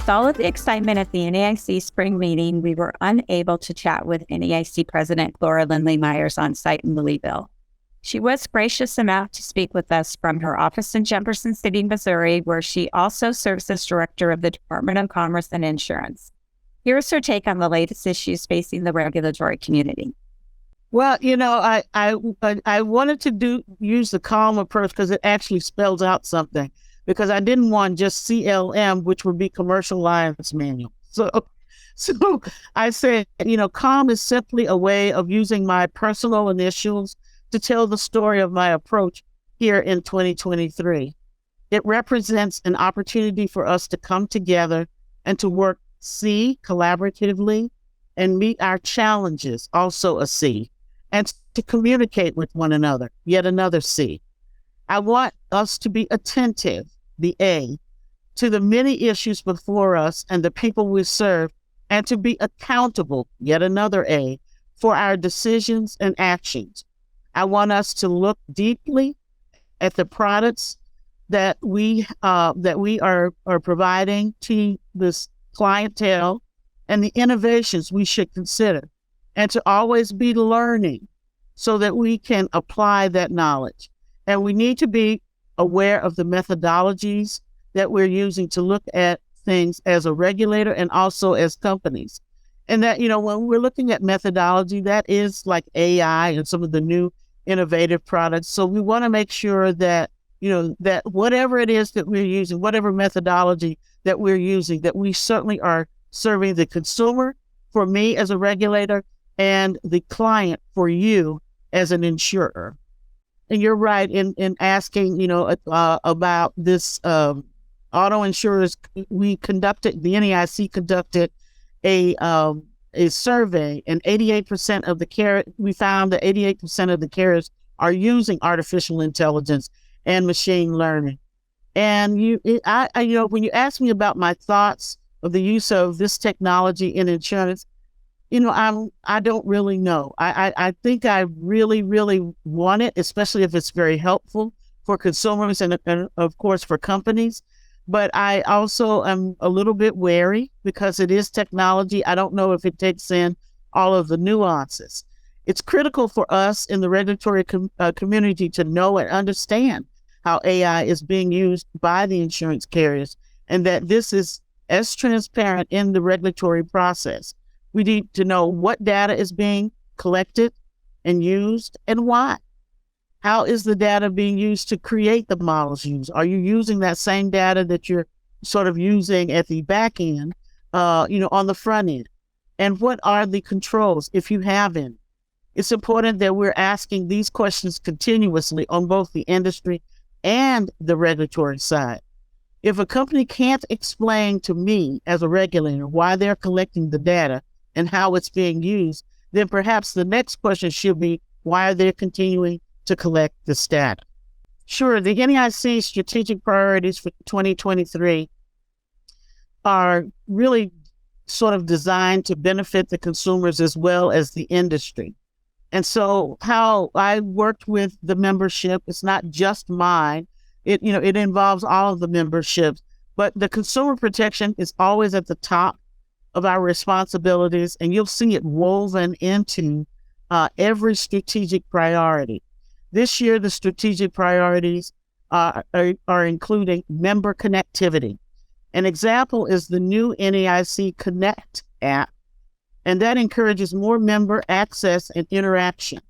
With all of the excitement at the NAIC spring meeting, we were unable to chat with NAIC President Chlora Lindley-Myers on site in Louisville. She was gracious enough to speak with us from her office in Jefferson City, Missouri, where she also serves as director of the Department of Commerce and Insurance. Here's her take on the latest issues facing the regulatory community. Well, I wanted to use the C.A.L.M approach because it actually spells out something. Because I didn't want just C.A.L.M, which would be Commercial Lines Manual. So I said, C.A.L.M is simply a way of using my personal initials to tell the story of my approach here in 2023. It represents an opportunity for us to come together and to work collaboratively and meet our challenges, also a C, and to communicate with one another, yet another C. I want us to be attentive, the A, to the many issues before us and the people we serve, and to be accountable, yet another A, for our decisions and actions. I want us to look deeply at the products that we are providing to this clientele and the innovations we should consider, and to always be learning so that we can apply that knowledge. And we need to be aware of the methodologies that we're using to look at things as a regulator and also as companies. And that, when we're looking at methodology, that is like AI and some of the new innovative products. So we want to make sure that, that whatever it is that we're using, whatever methodology that we're using, that we certainly are serving the consumer, for me as a regulator, and the client, for you as an insurer. And you're right in asking, about this auto insurers. The NAIC conducted a survey, and 88% of we found that 88% of the carriers are using artificial intelligence and machine learning. And when you ask me about my thoughts of the use of this technology in insurance, I don't really know. I think I really, really want it, especially if it's very helpful for consumers and of course for companies. But I also am a little bit wary because it is technology. I don't know if it takes in all of the nuances. It's critical for us in the regulatory community to know and understand how AI is being used by the insurance carriers, and that this is as transparent in the regulatory process. We need to know what data is being collected and used and why. How is the data being used to create the models used? Are you using that same data that you're sort of using at the back end, on the front end? And what are the controls, if you have any? It's important that we're asking these questions continuously on both the industry and the regulatory side. If a company can't explain to me as a regulator why they're collecting the data and how it's being used, then perhaps the next question should be, why are they continuing to collect this data? Sure, the NAIC strategic priorities for 2023 are really sort of designed to benefit the consumers as well as the industry. And so how I worked with the membership, it's not just mine. It involves all of the memberships, but the consumer protection is always at the top of our responsibilities, and you'll see it woven into every strategic priority. This year, the strategic priorities are including member connectivity. An example is the new NAIC Connect app, and that encourages more member access and interaction.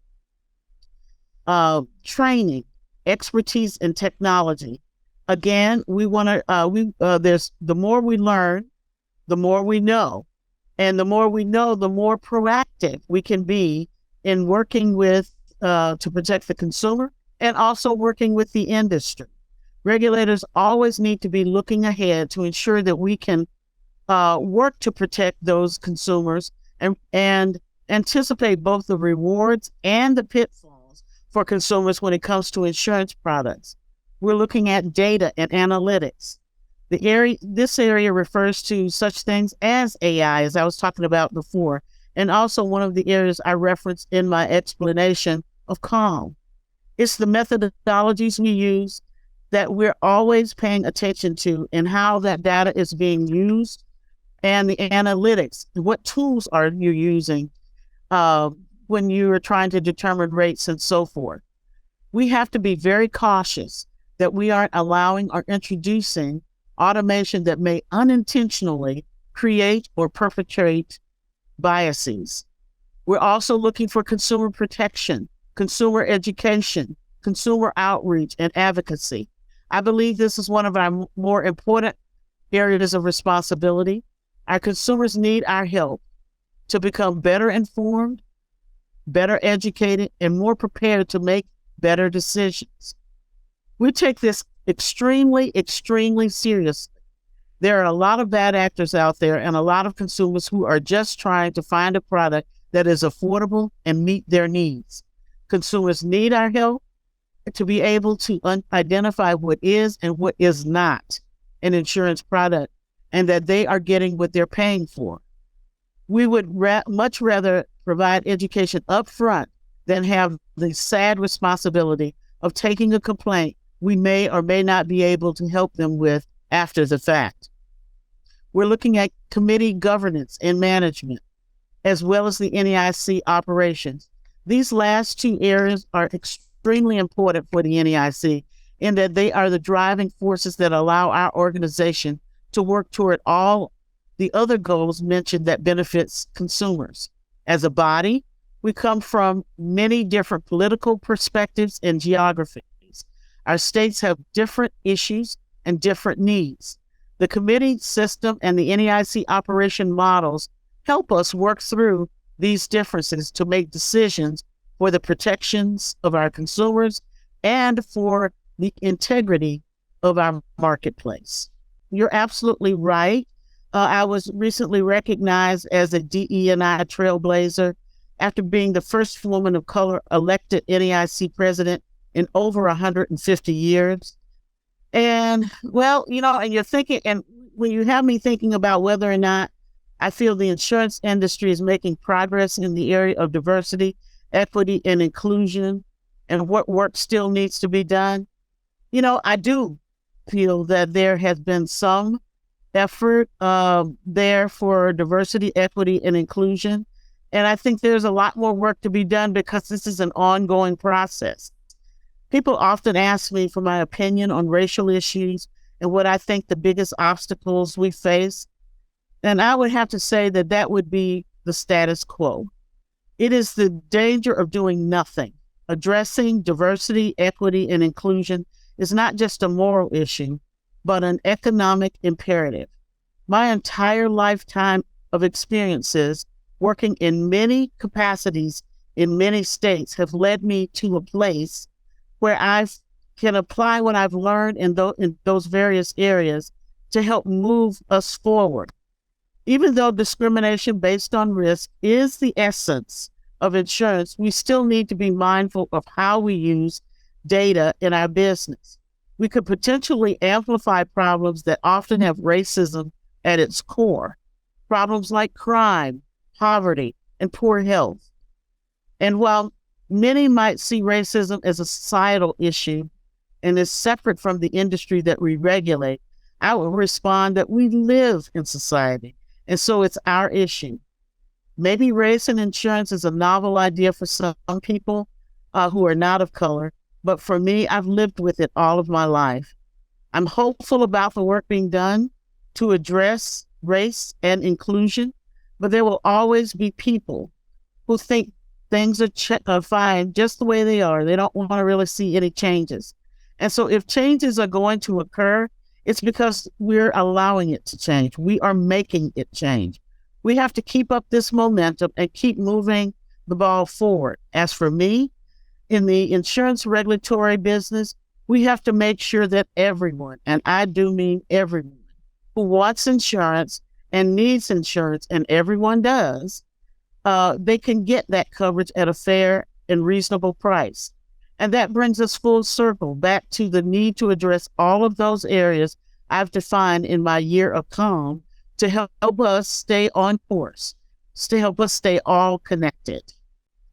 Training, expertise, and technology. Again, we want to. There's the more we learn, the more we know, and the more we know, the more proactive we can be in working with to protect the consumer and also working with the industry. Regulators always need to be looking ahead to ensure that we can work to protect those consumers and anticipate both the rewards and the pitfalls for consumers when it comes to insurance products. We're looking at data and analytics. This area refers to such things as AI, as I was talking about before, and also one of the areas I referenced in my explanation of C.A.L.M. It's the methodologies we use that we're always paying attention to and how that data is being used and the analytics. What tools are you using when you are trying to determine rates and so forth? We have to be very cautious that we aren't allowing or introducing automation that may unintentionally create or perpetrate biases. We're also looking for consumer protection, consumer education, consumer outreach, and advocacy. I believe this is one of our more important areas of responsibility. Our consumers need our help to become better informed, better educated, and more prepared to make better decisions. We take this extremely, extremely seriously. There are a lot of bad actors out there and a lot of consumers who are just trying to find a product that is affordable and meet their needs. Consumers need our help to be able to identify what is and what is not an insurance product, and that they are getting what they're paying for. We would much rather provide education up front than have the sad responsibility of taking a complaint we may or may not be able to help them with after the fact. We're looking at committee governance and management, as well as the NAIC operations. These last two areas are extremely important for the NAIC in that they are the driving forces that allow our organization to work toward all the other goals mentioned that benefits consumers. As a body, we come from many different political perspectives and geographies. Our states have different issues and different needs. The committee system and the NAIC operation models help us work through these differences to make decisions for the protections of our consumers and for the integrity of our marketplace. You're absolutely right. I was recently recognized as a DE&I trailblazer after being the first woman of color elected NAIC president in over 150 years. And well, and you're thinking, and when you have me thinking about whether or not I feel the insurance industry is making progress in the area of diversity, equity, and inclusion, and what work still needs to be done, I do feel that there has been some effort there for diversity, equity, and inclusion. And I think there's a lot more work to be done because this is an ongoing process. People often ask me for my opinion on racial issues and what I think the biggest obstacles we face. And I would have to say that that would be the status quo. It is the danger of doing nothing. Addressing diversity, equity, and inclusion is not just a moral issue, but an economic imperative. My entire lifetime of experiences working in many capacities in many states have led me to a place where I can apply what I've learned in those various areas to help move us forward. Even though discrimination based on risk is the essence of insurance, we still need to be mindful of how we use data in our business. We could potentially amplify problems that often have racism at its core, problems like crime, poverty, and poor health. And while many might see racism as a societal issue and is separate from the industry that we regulate, I will respond that we live in society, and so it's our issue. Maybe race and insurance is a novel idea for some people who are not of color, but for me, I've lived with it all of my life. I'm hopeful about the work being done to address race and inclusion, but there will always be people who think things are fine just the way they are. They don't want to really see any changes. And so if changes are going to occur, it's because we're allowing it to change. We are making it change. We have to keep up this momentum and keep moving the ball forward. As for me, in the insurance regulatory business, we have to make sure that everyone, and I do mean everyone, who wants insurance and needs insurance, and everyone does, they can get that coverage at a fair and reasonable price. And that brings us full circle back to the need to address all of those areas I've defined in my year of C.A.L.M to help us stay on course, to help us stay all connected.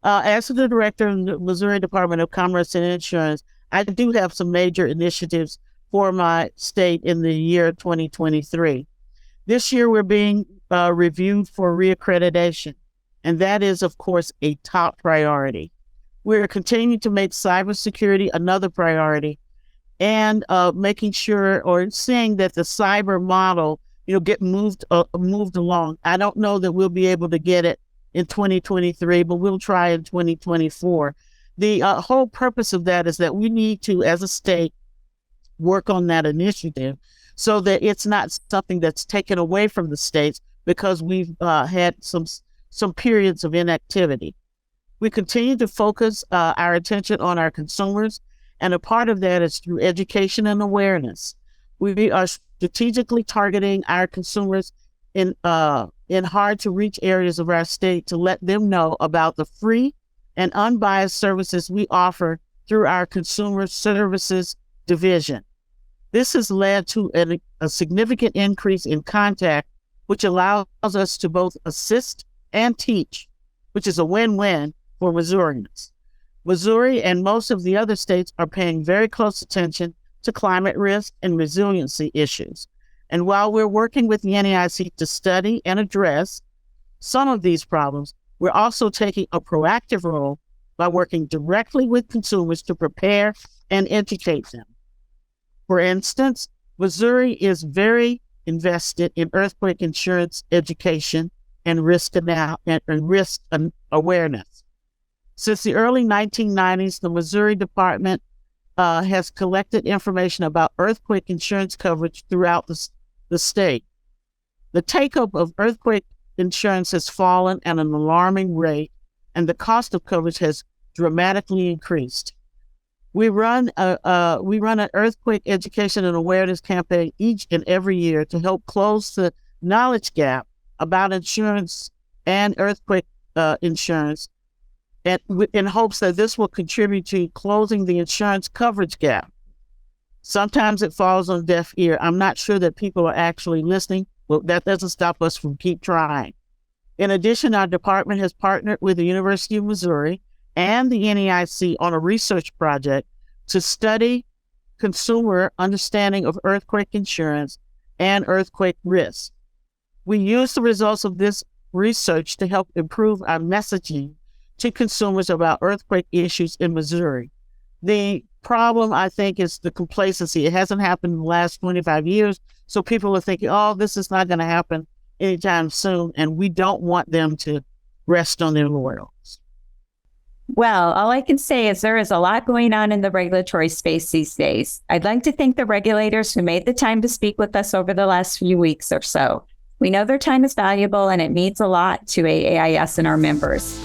As the director of the Missouri Department of Commerce and Insurance, I do have some major initiatives for my state in the year 2023. This year, we're being reviewed for reaccreditation, and that is, of course, a top priority. We're continuing to make cybersecurity another priority, and making sure or seeing that the cyber model, get moved along. I don't know that we'll be able to get it in 2023, but we'll try in 2024. The whole purpose of that is that we need to, as a state, work on that initiative so that it's not something that's taken away from the states because we've had some periods of inactivity. We continue to focus our attention on our consumers, and a part of that is through education and awareness. We are strategically targeting our consumers in hard-to-reach areas of our state to let them know about the free and unbiased services we offer through our Consumer Services Division. This has led to a significant increase in contact, which allows us to both assist and teach, which is a win-win for Missourians. Missouri and most of the other states are paying very close attention to climate risk and resiliency issues. And while we're working with the NAIC to study and address some of these problems, we're also taking a proactive role by working directly with consumers to prepare and educate them. For instance, Missouri is very invested in earthquake insurance education and risk awareness. Since the early 1990s, the Missouri Department has collected information about earthquake insurance coverage throughout the state. The take-up of earthquake insurance has fallen at an alarming rate, and the cost of coverage has dramatically increased. We run an earthquake education and awareness campaign each and every year to help close the knowledge gap about insurance and earthquake insurance, and in hopes that this will contribute to closing the insurance coverage gap. Sometimes it falls on deaf ear. I'm not sure that people are actually listening, but that doesn't stop us from keep trying. In addition, our department has partnered with the University of Missouri and the NAIC on a research project to study consumer understanding of earthquake insurance and earthquake risk. We use the results of this research to help improve our messaging to consumers about earthquake issues in Missouri. The problem, I think, is the complacency. It hasn't happened in the last 25 years, so people are thinking, oh, this is not going to happen anytime soon, and we don't want them to rest on their laurels. Well, all I can say is there is a lot going on in the regulatory space these days. I'd like to thank the regulators who made the time to speak with us over the last few weeks or so. We know their time is valuable and it means a lot to AAIS and our members.